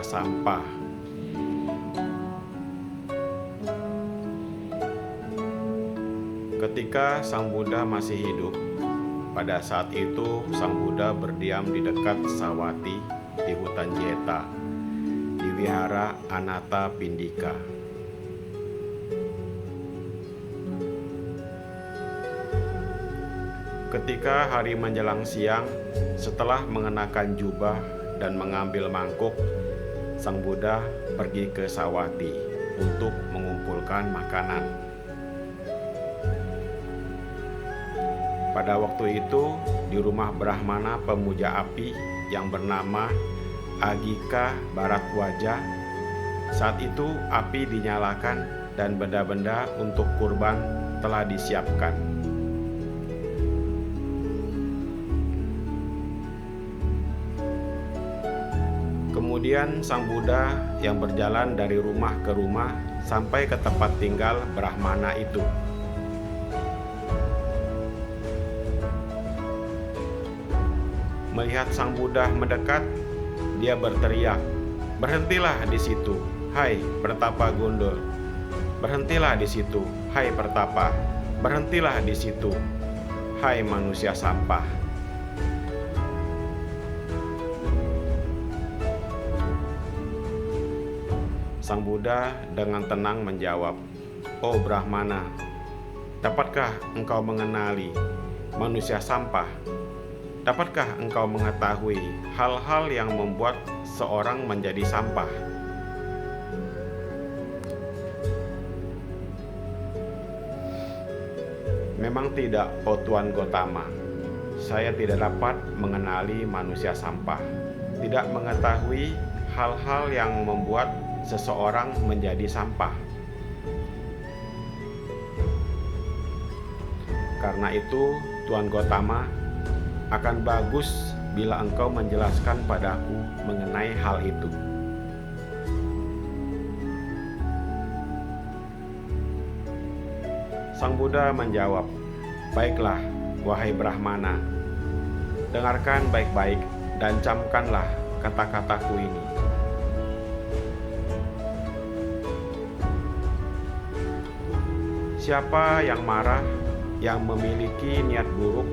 sampah. Ketika Sang Buddha masih hidup, pada saat itu Sang Buddha berdiam di dekat Sawati di hutan Jeta, di wihara Anathapindika. Ketika hari menjelang siang, setelah mengenakan jubah dan mengambil mangkuk, Sang Buddha pergi ke Sawati untuk mengumpulkan makanan. Pada waktu itu, di rumah Brahmana pemuja api yang bernama Agika Bharadwaja, saat itu api dinyalakan dan benda-benda untuk kurban telah disiapkan. Kemudian Sang Buddha yang berjalan dari rumah ke rumah sampai ke tempat tinggal Brahmana itu. Melihat Sang Buddha mendekat, dia berteriak, "Berhentilah di situ, hai Pertapa Gondol! Berhentilah di situ, hai Pertapa! Berhentilah di situ, hai manusia sampah!" Sang Buddha dengan tenang menjawab, "Oh Brahmana, dapatkah engkau mengenali manusia sampah? Dapatkah engkau mengetahui hal-hal yang membuat seorang menjadi sampah?" "Memang tidak, oh Tuan Gotama. Saya tidak dapat mengenali manusia sampah, tidak mengetahui hal-hal yang membuat seseorang menjadi sampah. Karena itu, Tuan Gotama, akan bagus bila engkau menjelaskan padaku mengenai hal itu." Sang Buddha menjawab, "Baiklah, wahai Brahmana, dengarkan baik-baik dan camkanlah kata-kataku ini. Siapa yang marah, yang memiliki niat buruk,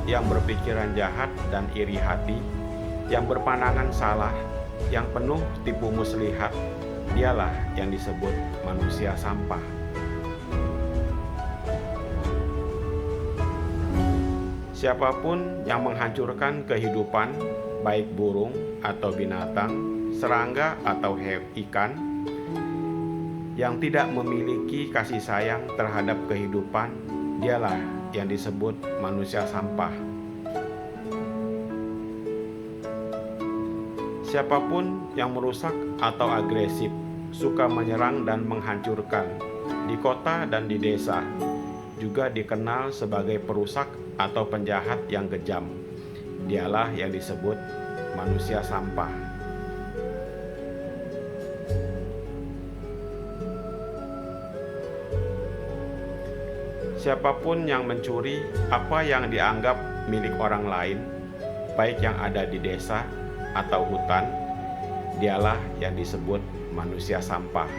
yang berpikiran jahat dan iri hati, yang berpandangan salah, yang penuh tipu muslihat, dialah yang disebut manusia sampah. Siapapun yang menghancurkan kehidupan, baik burung atau binatang, serangga atau ikan, yang tidak memiliki kasih sayang terhadap kehidupan, dialah yang disebut manusia sampah. Siapapun yang merusak atau agresif, suka menyerang dan menghancurkan di kota dan di desa, juga dikenal sebagai perusak atau penjahat yang kejam. Dialah yang disebut manusia sampah." Siapapun yang mencuri apa yang dianggap milik orang lain, baik yang ada di desa atau hutan, dialah yang disebut manusia sampah.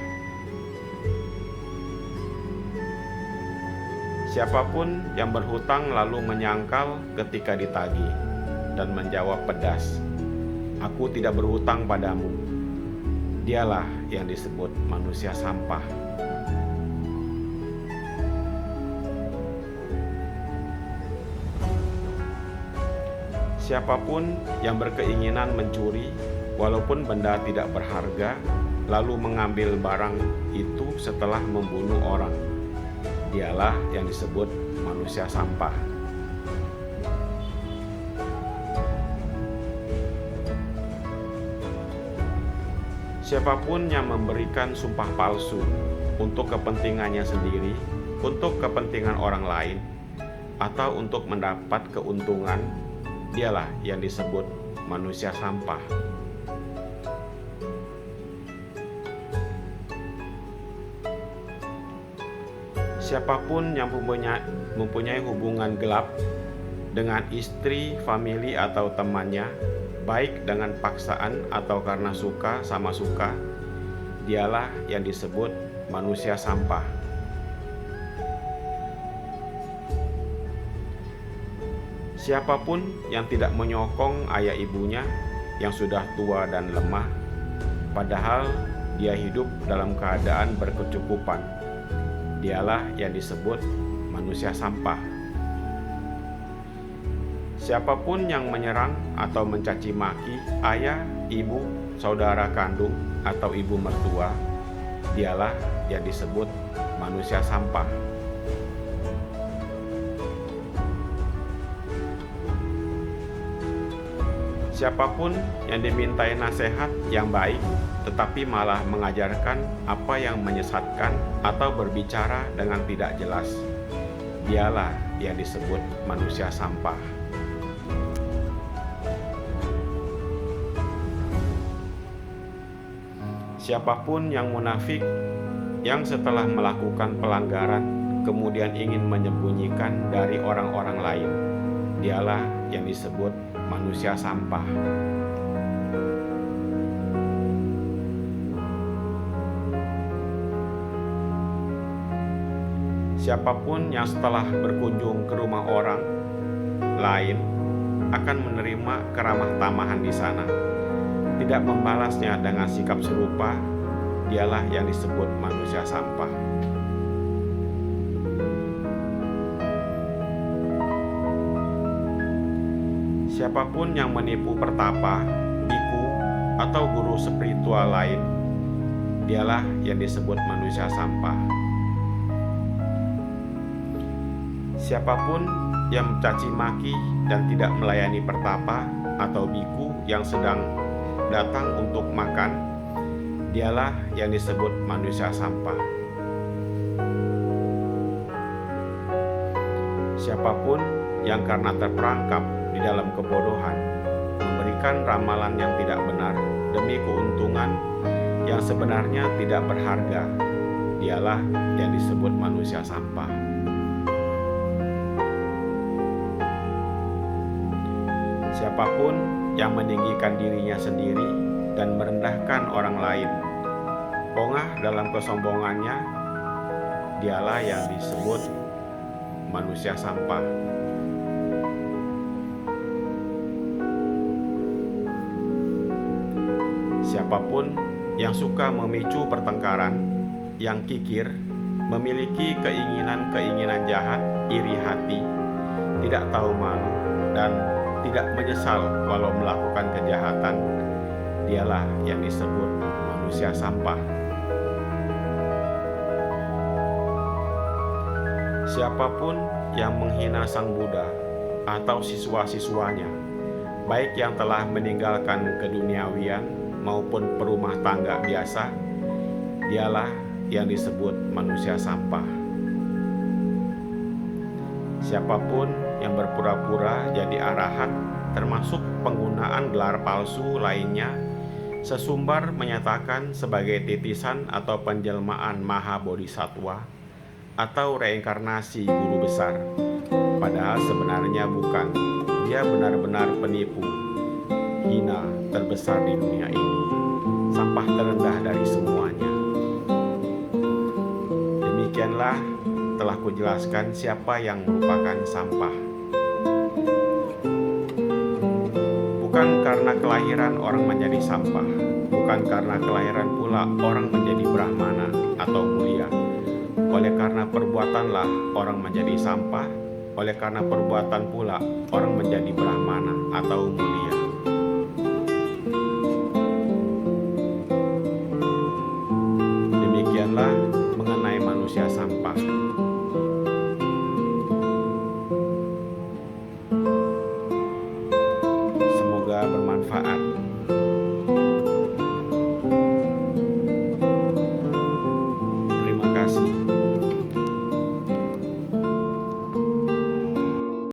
Siapapun yang berhutang lalu menyangkal ketika ditagih dan menjawab pedas, "Aku tidak berhutang padamu," dialah yang disebut manusia sampah. Siapapun yang berkeinginan mencuri, walaupun benda tidak berharga, lalu mengambil barang itu setelah membunuh orang, dialah yang disebut manusia sampah. Siapapun yang memberikan sumpah palsu untuk kepentingannya sendiri, untuk kepentingan orang lain, atau untuk mendapat keuntungan, dialah yang disebut manusia sampah. Siapapun yang mempunyai hubungan gelap dengan istri, famili, atau temannya, baik dengan paksaan atau karena suka sama suka, dialah yang disebut manusia sampah. Siapapun yang tidak menyokong ayah ibunya yang sudah tua dan lemah, padahal dia hidup dalam keadaan berkecukupan, dialah yang disebut manusia sampah. Siapapun yang menyerang atau mencaci maki ayah, ibu, saudara kandung, atau ibu mertua, dialah yang disebut manusia sampah. Siapapun yang dimintai nasihat yang baik, tetapi malah mengajarkan apa yang menyesatkan atau berbicara dengan tidak jelas, dialah yang disebut manusia sampah. Siapapun yang munafik, yang setelah melakukan pelanggaran kemudian ingin menyembunyikan dari orang-orang lain, dialah yang disebut manusia sampah. Siapapun yang setelah berkunjung ke rumah orang lain akan menerima keramah tamahan di sana, tidak membalasnya dengan sikap serupa, dialah yang disebut manusia sampah. Siapapun yang menipu pertapa, biku, atau guru spiritual lain, dialah yang disebut manusia sampah. Siapapun yang mencaci maki dan tidak melayani pertapa atau biku yang sedang datang untuk makan, dialah yang disebut manusia sampah. Siapapun yang karena terperangkap di dalam kebodohan memberikan ramalan yang tidak benar demi keuntungan yang sebenarnya tidak berharga, dialah yang disebut manusia sampah. Siapapun yang meninggikan dirinya sendiri dan merendahkan orang lain, pongah dalam kesombongannya, dialah yang disebut manusia sampah. Siapapun yang suka memicu pertengkaran, yang kikir, memiliki keinginan-keinginan jahat, iri hati, tidak tahu malu, dan tidak menyesal walau melakukan kejahatan, dialah yang disebut manusia sampah. Siapapun yang menghina Sang Buddha atau siswa-siswanya, baik yang telah meninggalkan keduniawian maupun perumah tangga biasa, dialah yang disebut manusia sampah. Siapapun yang berpura-pura jadi arahat, termasuk penggunaan gelar palsu lainnya, sesumbar menyatakan sebagai titisan atau penjelmaan Maha Bodhisattva atau reinkarnasi guru besar, padahal sebenarnya bukan. Dia benar-benar penipu, hina terbesar di dunia ini, sampah terendah dari semuanya. Demikianlah telah kujelaskan siapa yang merupakan sampah. Bukan karena kelahiran orang menjadi sampah, bukan karena kelahiran pula orang menjadi brahmana atau mulia. Oleh karena perbuatanlah orang menjadi sampah, oleh karena perbuatan pula orang menjadi brahmana atau mulia. Demikianlah mengenai manusia sampah. Semoga bermanfaat.